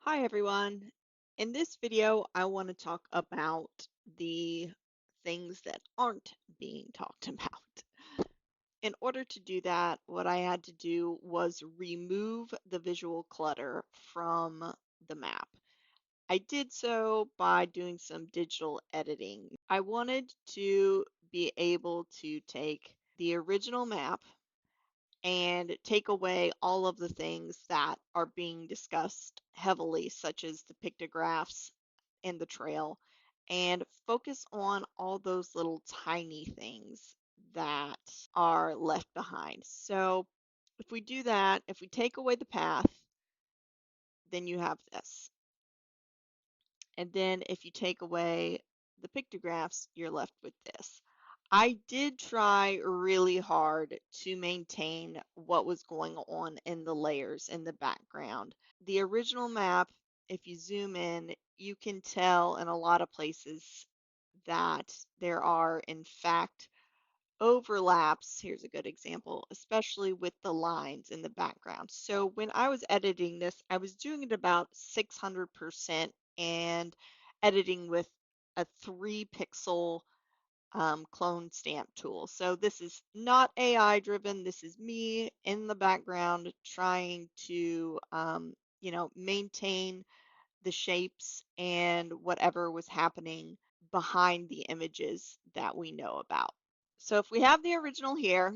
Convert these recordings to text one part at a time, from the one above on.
Hi everyone. In this video, I want to talk about the things that aren't being talked about. In order to do that, what I had to do was remove the visual clutter from the map. I did so by doing some digital editing. I wanted to be able to take the original map and take away all of the things that are being discussed heavily, such as the pictographs and the trail, and focus on all those little tiny things that are left behind. So if we do that, if we take away the path, then you have this. And then if you take away the pictographs, you're left with this. I did try really hard to maintain what was going on in the layers in the background. The original map, if you zoom in, you can tell in a lot of places that there are, in fact, overlaps. Here's a good example, especially with the lines in the background. So when I was editing this, I was doing it about 600% and editing with a 3 pixel clone stamp tool. So this is not AI driven. This is me in the background trying to, maintain the shapes and whatever was happening behind the images that we know about. So if we have the original here,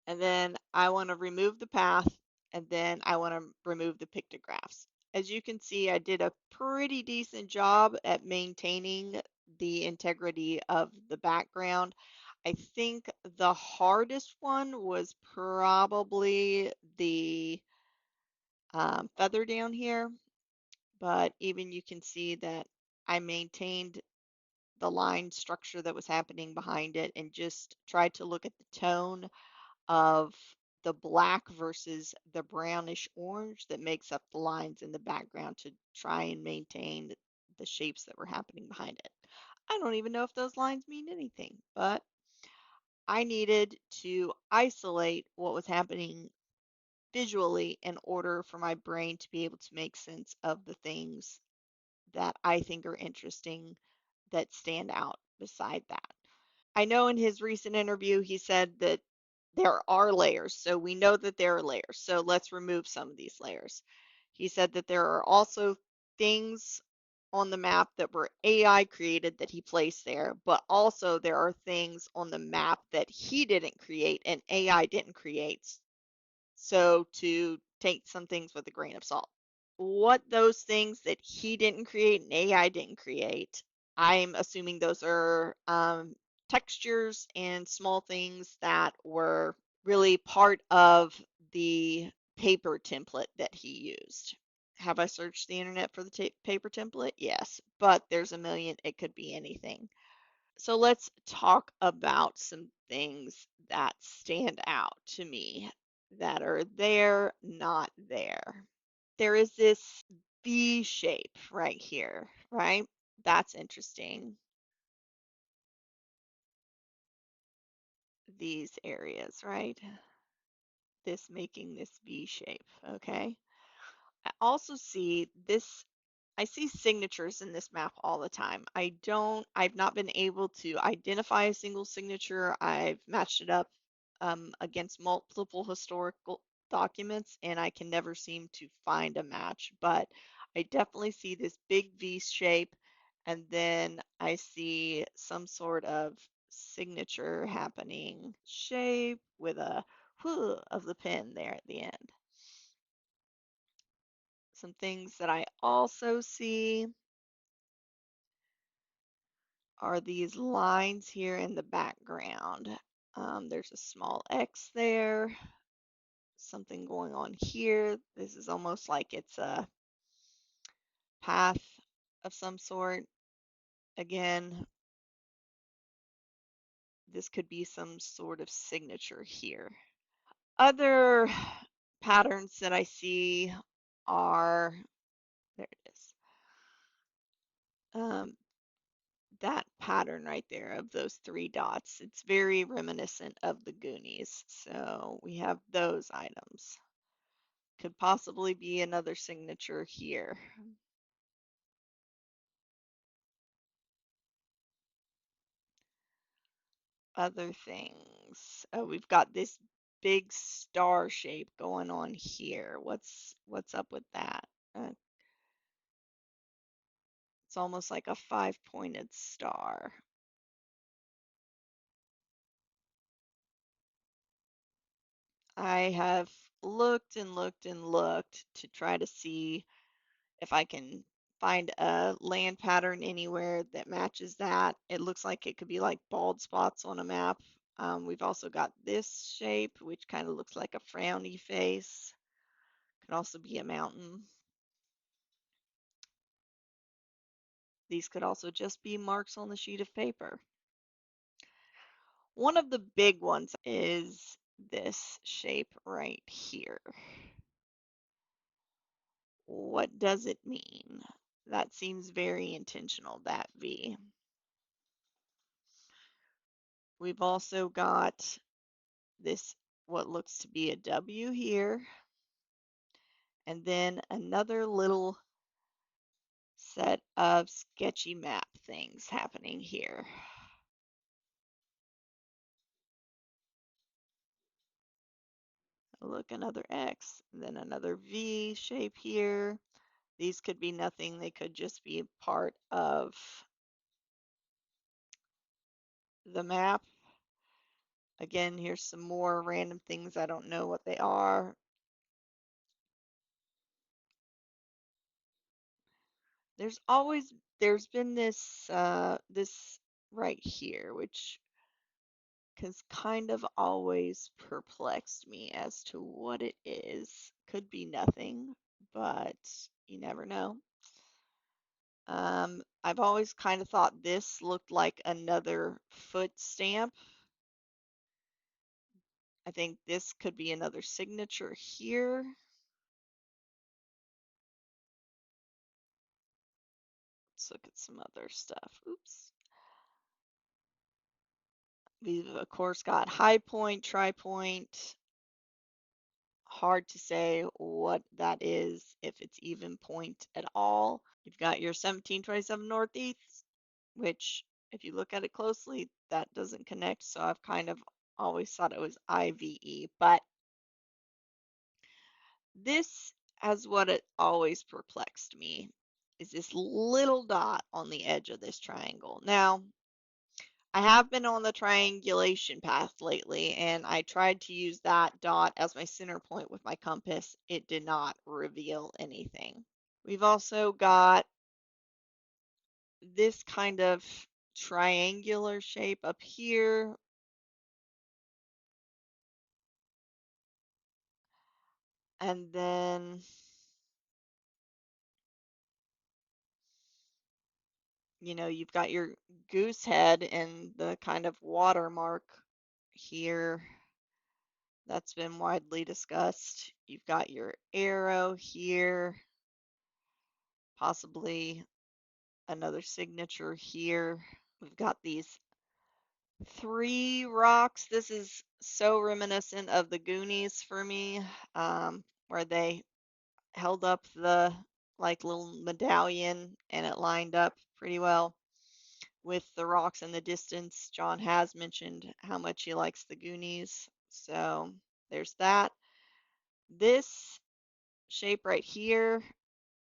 and then I want to remove the path, and then I want to remove the pictographs. As you can see, I did a pretty decent job at maintaining the integrity of the background. I think the hardest one was probably the feather down here, but even you can see that I maintained the line structure that was happening behind it and just tried to look at the tone of the black versus the brownish orange that makes up the lines in the background to try and maintain the shapes that were happening behind it. I don't even know if those lines mean anything, but I needed to isolate what was happening visually in order for my brain to be able to make sense of the things that I think are interesting that stand out beside that. I know in his recent interview, he said that there are layers. So we know that there are layers. So let's remove some of these layers. He said that there are also things on the map that were AI created that he placed there, but also there are things on the map that he didn't create and AI didn't create. So to take some things with a grain of salt. What those things that he didn't create and AI didn't create, I'm assuming those are textures and small things that were really part of the paper template that he used. Have I searched the internet for the paper template? Yes, but there's a million, it could be anything. So let's talk about some things that stand out to me that are there, not there. There is this V shape right here, right? That's interesting. These areas, right? This making this V shape, okay? I also see this, I see signatures in this map all the time. I've not been able to identify a single signature. I've matched it up against multiple historical documents and I can never seem to find a match, but I definitely see this big V shape and then I see some sort of signature happening shape with a whoo of the pen there at the end. Some things that I also see are these lines here in the background. There's a small X there, something going on here. This is almost like it's a path of some sort. Again, this could be some sort of signature here. Other patterns that I see are, there it is. That pattern right there of those 3 dots. It's very reminiscent of the Goonies. So we have those items. Could possibly be another signature here. other things? Oh, we've got this big star shape going on here. What's up with that? Uh, it's almost like a five-pointed star. I have looked and looked and looked to try to see if I can find a land pattern anywhere that matches that. It looks like it could be like bald spots on a map. We've also got this shape, which kind of looks like a frowny face. Could also be a mountain. These could also just be marks on the sheet of paper. One of the big ones is this shape right here. What does it mean? That seems very intentional, that V. We've also got this, what looks to be a W here, and then another little set of sketchy map things happening here. Look, another X, and then another V shape here. These could be nothing. They could just be part of the map. Again, here's some more random things. I don't know what they are. There's been this right here, which has kind of always perplexed me as to what it is. Could be nothing, but you never know. I've always kind of thought this looked like another foot stamp. I think this could be another signature here. Let's look at some other stuff. Oops. We've, of course, got high point, tri-point. Hard to say what that is, if it's even point at all. You've got your 1727 Northeast, which, if you look at it closely, that doesn't connect. So I've kind of always thought it was IVE. But this has what it always perplexed me, is this little dot on the edge of this triangle. Now, I have been on the triangulation path lately, and I tried to use that dot as my center point with my compass. It did not reveal anything. We've also got this kind of triangular shape up here. And then you've got your goose head and the kind of watermark here that's been widely discussed. You've got your arrow here, possibly another signature here. We've got these three rocks. This is so reminiscent of the Goonies for me, where they held up the like little medallion and it lined up pretty well with the rocks in the distance. John has mentioned how much he likes the Goonies, so there's that. This shape right here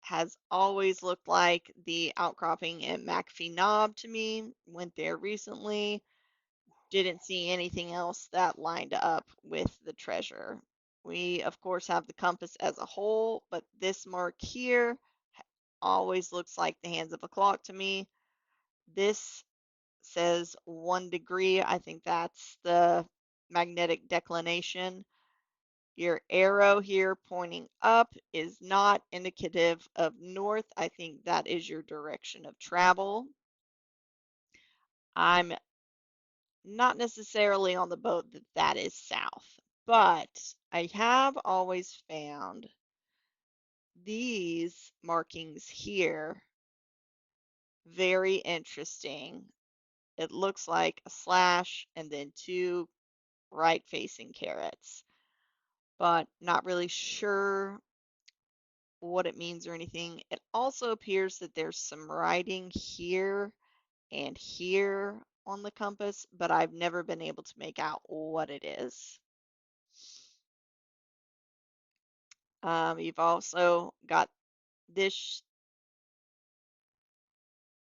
has always looked like the outcropping at McAfee Knob to me. Went there recently. Didn't see anything else that lined up with the treasure. We, of course, have the compass as a whole, but this mark here always looks like the hands of a clock to me. This says 1 degree. I think that's the magnetic declination. Your arrow here pointing up is not indicative of north. I think that is your direction of travel. I'm not necessarily on the boat that that is south, but I have always found these markings here very interesting. It looks like a slash and then two right facing carrots, but not really sure what it means or anything. It also appears that there's some writing here and here on the compass, but I've never been able to make out what it is. You've also got this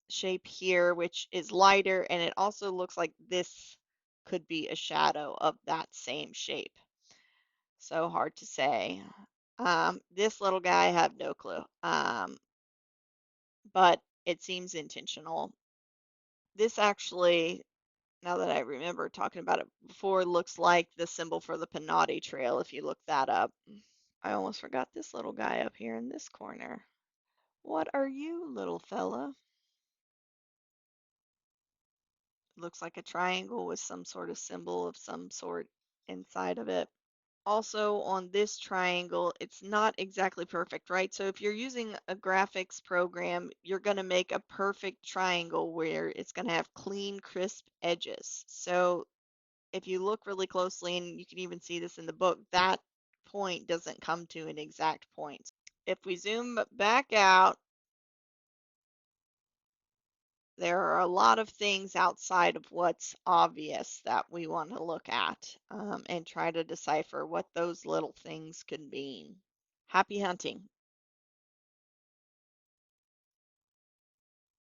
shape here, which is lighter, and it also looks like this could be a shadow of that same shape. So hard to say. This little guy, I have no clue, but it seems intentional. This actually, now that I remember talking about it before, looks like the symbol for the Penaute Trail if you look that up. I almost forgot this little guy up here in this corner. What are you, little fella? Looks like a triangle with some sort of symbol of some sort inside of it. Also on this triangle, it's not exactly perfect, right? So if you're using a graphics program, you're going to make a perfect triangle where it's going to have clean, crisp edges. So if you look really closely, and you can even see this in the book, that point doesn't come to an exact point. If we zoom back out, there are a lot of things outside of what's obvious that we want to look at and try to decipher what those little things could mean. Happy hunting.